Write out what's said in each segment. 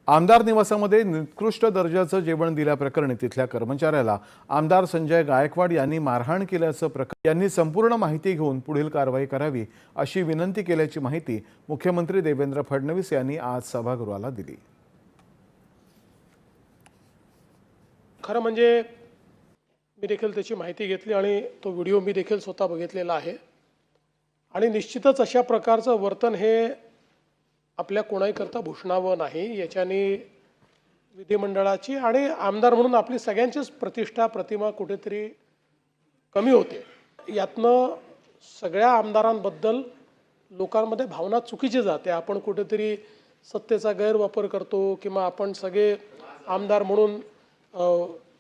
आमदार निवासामध्ये निकृष्ट दर्जाचं जेवण दिल्याप्रकरणी तिथल्या कर्मचाऱ्याला आमदार संजय गायकवाड यांनी मारहाण केल्याचं प्रकरण यांनी संपूर्ण माहिती घेऊन पुढील कारवाई करावी अशी विनंती केल्याची माहिती मुख्यमंत्री देवेंद्र फडणवीस यांनी आज सभागृहाला दिली। खरं म्हणजे मी देखील त्याची माहिती घेतली आणि तो व्हिडिओ मी देखील स्वतः बघितलेला आहे आणि निश्चितच अशा प्रकारचं वर्तन हे आपल्या कोणाही करता भूषणावं नाही। याच्याने विधिमंडळाची आणि आमदार म्हणून आपली सगळ्यांचीच प्रतिष्ठा प्रतिमा कुठेतरी कमी होते। यातनं सगळ्या आमदारांबद्दल लोकांमध्ये भावना चुकीची जाते। आपण कुठेतरी सत्तेचा गैरवापर करतो किंवा आपण सगळे आमदार म्हणून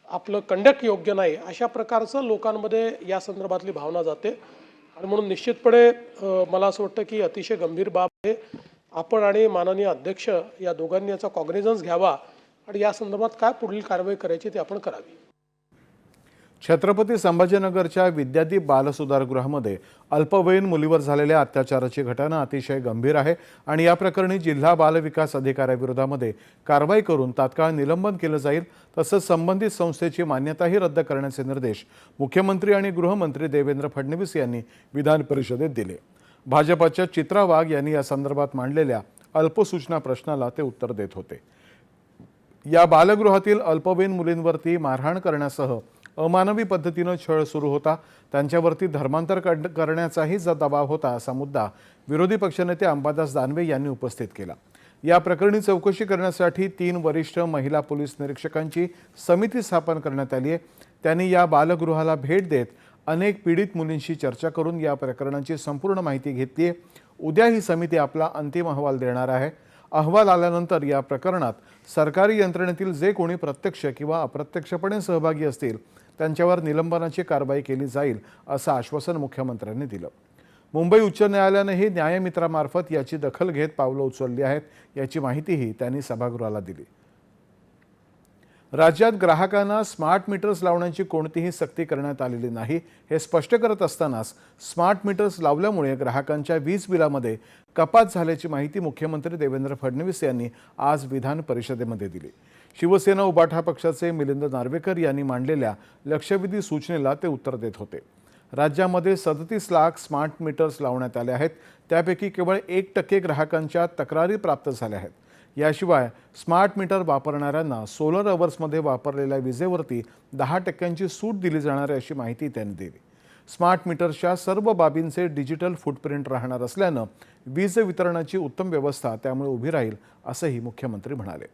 आपलं कंडक्ट योग्य नाही अशा प्रकारचं लोकांमध्ये या संदर्भातली भावना जाते आणि म्हणून निश्चितपणे मला असं वाटतं की अतिशय गंभीर बाब आहे। आपण आणि माननीय अध्यक्ष या दोघांनी याचा कॉग्निझन्स घ्यावा आणि या संदर्भात काय पुढील कारवाई करायची ते आपण करावी। छत्रपती संभाजीनगरच्या विद्यादीप बालसुधारगृहामध्ये अल्पवयीन मुलीवर झालेल्या अत्याचाराची घटना अतिशय गंभीर आहे आणि या प्रकरणी जिल्हा बाल विकास अधिकाऱ्याविरोधामध्ये कारवाई करून तात्काळ निलंबन केलं जाईल। तसंच संबंधित संस्थेची मान्यताही रद्द करण्याचे निर्देश मुख्यमंत्री आणि गृहमंत्री देवेंद्र फडणवीस यांनी विधान परिषदेत दिले। भाजपच्या चित्रा वाघ यांनी या संदर्भात मांडलेल्या अल्पसूचना प्रश्नाला ते उत्तर देत होते। या बालगृहातील अल्पवयीन मुलींवरती मारहाण करण्यासह अमानवी पद्धतीने छळ सुरू होता, त्यांच्यावरती धर्मांतर करण्याचाही दबाव होता असा मुद्दा विरोधी पक्षनेते अंबादास दानवे यांनी उपस्थित केला। या प्रकरणी चौकशी करण्यासाठी 3 वरिष्ठ महिला पोलीस निरीक्षकांची समिती स्थापन करण्यात आली आहे। त्यांनी या बालगृहाला भेट देत अनेक पीडित मुलींशी चर्चा करून या प्रकरणाची संपूर्ण माहिती घेतली आहे। उद्या ही समिती आपला अंतिम अहवाल देणार आहे। अहवाल आल्यानंतर या प्रकरणात सरकारी यंत्रणेतील जे कोणी प्रत्यक्ष किंवा अप्रत्यक्षपणे सहभागी असतील त्यांच्यावर निलंबनाची कारवाई केली जाईल असं आश्वासन मुख्यमंत्र्यांनी दिलं। मुंबई उच्च न्यायालयानेही न्यायमित्रामार्फत याची दखल घेत पावलं उचलली आहेत, याची माहितीही त्यांनी सभागृहाला दिली। राज्यात ग्राहकांना स्मार्ट मीटर्स लावण्याची कोणतीही सक्ती करण्यात आलेली नाही हे स्पष्ट करत असतानाच स्मार्ट मीटर्स लावल्यामुळे ग्राहकांच्या वीज बिलामध्ये कपात झाल्याची माहिती मुख्यमंत्री देवेंद्र फडणवीस यांनी आज विधान परिषदेमध्ये दिली। शिवसेना उबाठा पक्षाचे मिलिंद नार्वेकर यांनी मांडलेल्या लक्षवेधी सूचनेला ते उत्तर देत होते। राज्यामध्ये 37 लाख स्मार्ट मीटर्स लावण्यात आले आहेत, त्यापैकी केवळ 1% ग्राहकांच्या तक्रारी प्राप्त झाल्या आहेत। याशिवाय स्मार्ट मीटर वापरणाऱ्यांना सोलर अवर्समध्ये वापरलेल्या विजेवरती 10% सूट दिली जाणार आहे अशी माहिती त्यांनी दिली। स्मार्ट मीटर्सच्या सर्व बाबींचे डिजिटल फुटप्रिंट राहणार असल्यानं वीज वितरणाची उत्तम व्यवस्था त्यामुळे उभी राहील असंही मुख्यमंत्री म्हणाले।